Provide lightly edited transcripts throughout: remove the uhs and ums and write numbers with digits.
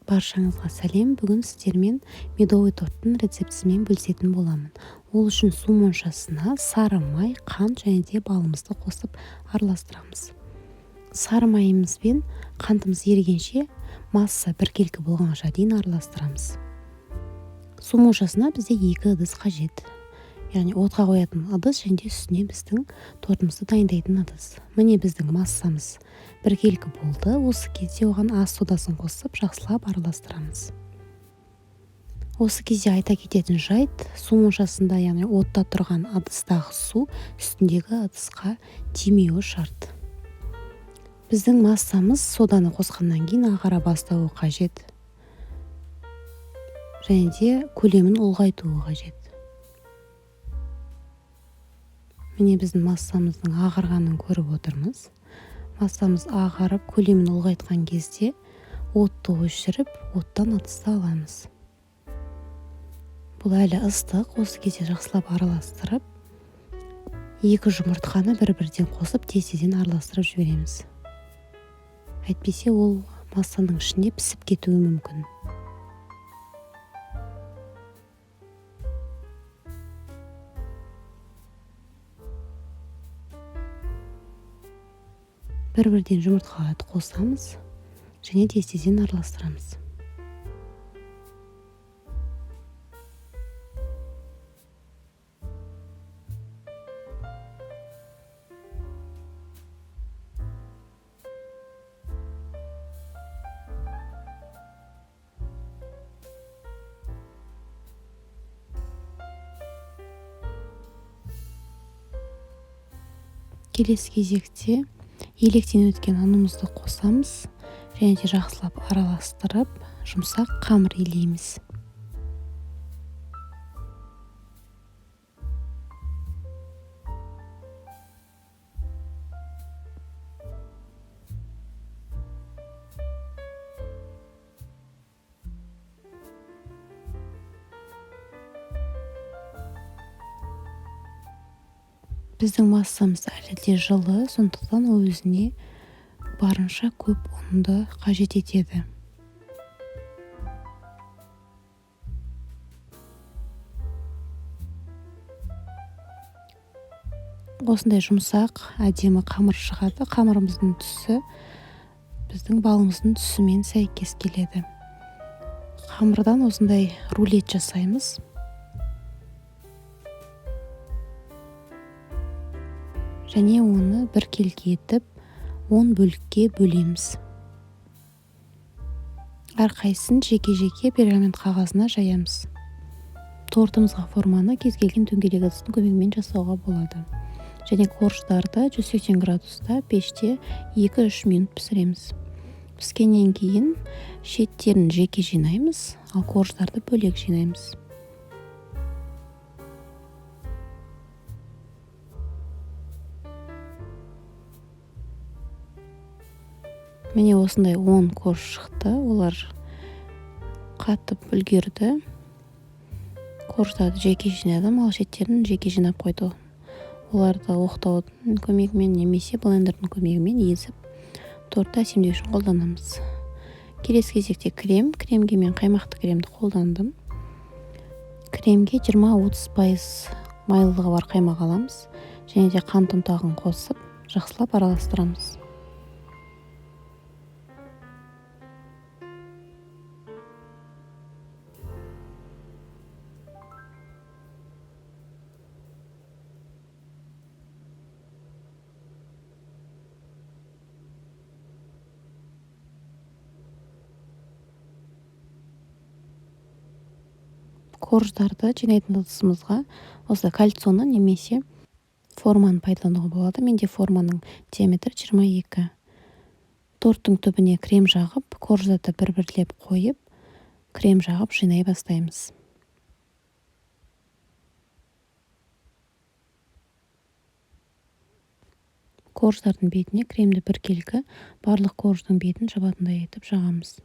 Баршаңызға сәлем. Бүгін сіздермен медовый торттың рецептісімен бөлісетін боламын. Ол үшін су моншасына сары май, қант және де балымызды қосып араластырамыз. Сары майымыз бен қантымыз ерігенше масса біркелкі болғанша дейін араластырамыз. Су моншасына бізде 2 ыдыс қажет. Яғни отқа қоятын ыдыс және де үстіне біздің тортымызды дайындайтын ыдыс. Міне біздің массамыз біркелкі болды. Осы кезде оған ас содасын қосып жақсылап араластырамыз. Осы кезде айта кететін жайт, су моншасында, яғни отта тұрған ыдыстағы су үстіндегі ыдысқа тимеуі шарт. Біздің массамыз соданы қосқаннан кейін ағара бастауы қажет. Және де көлемін ұлғайтуы қажет. Міне біздің массамыздың ағарғанын көріп отырмыз. Массамыз ағарып, көлемін ұлғайтқан кезде отты өшіріп, оттан ыдысты аламыз. Бұл әлі ыстық, осы кезде жақсылап араластырып, 2 жұмыртқаны бір-бірден қосып, тез-тезден араластырып жібереміз. Әйтпесе ол массаның ішінде пісіп кетуі мүмкін. Бір-бірден жұмыртқаларды қосамыз және тез-тезден араластырамыз. Келесі кезекте електен өткен ұнымызды қосамыз және де жақсылап араластырып, жұмсақ қамыр илейміз. Біздің массамыз әлі де жылы, сондықтан ол өзіне барынша көп ұнды қажет етеді. Осындай жұмсақ, әдемі қамыр шығады. Қамырымыздың түсі біздің балымыздың түсімен сәйкес келеді. Қамырдан осындай рулет жасаймыз. Және оны біркелкі етіп 10 бөлікке бөлеміз. Әрқайсысын жеке-жеке пергамент қағазына жаямыз. Тортымызға форманы кез келген дөңгелек ыдыстың көмегімен жасауға болады. Және корждарды 180 градуста пеште 2-3 минут пісіреміз. Піскеннен кейін шеттерін жеке жинаймыз, ал корждарды бөлек жинаймыз. Міне осындай 10 корж шықты. Олар қатып үлгерді. Корждарды жеке жинадым, ал шеттерін жеке жинап қойды. Оларды оқтаудың көмегімен немесе блендердің көмегімен езіп, тортты әсемдеу үшін қолданамыз. Келесі кезекте кремге мен қаймақты кремді қолдандым. Кремге 20-30% майлылығы бар қаймақ аламыз. Және де қант ұнтағын қосып, жақсылап араластырамыз. Корждарды жинайтын ыдысымызға осы кальцоны немесе форманы пайдалануға болады. Менде форманың диаметрі 22. Торттың түбіне крем жағып, корждарды бір-бірлеп қойып, крем жағып жинай бастаймыз. Корждардың бетіне кремді біркелкі барлық корждың бетін жабатындай етіп жағамыз.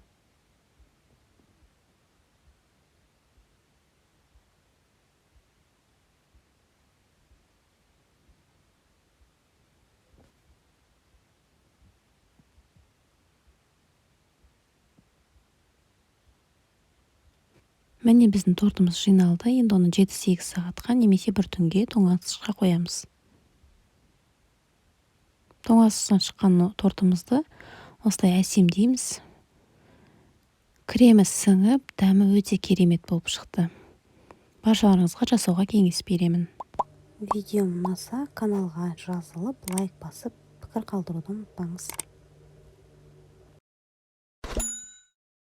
Міне біздің тортымыз жиналды. Енді оны 7-8 сағатқа немесе бір түнге тоңазытқышқа қоямыз. Тоңазытқыштан шыққан тортымызды осылай әсемдейміз. Кремі сіңіп, дәмі өте керемет болып шықты. Баршаларыңызға жасауға кеңес беремін. Видеом ұнаса, каналға жазылып, лайк басып, пікір қалдыруды ұмытпаңыз.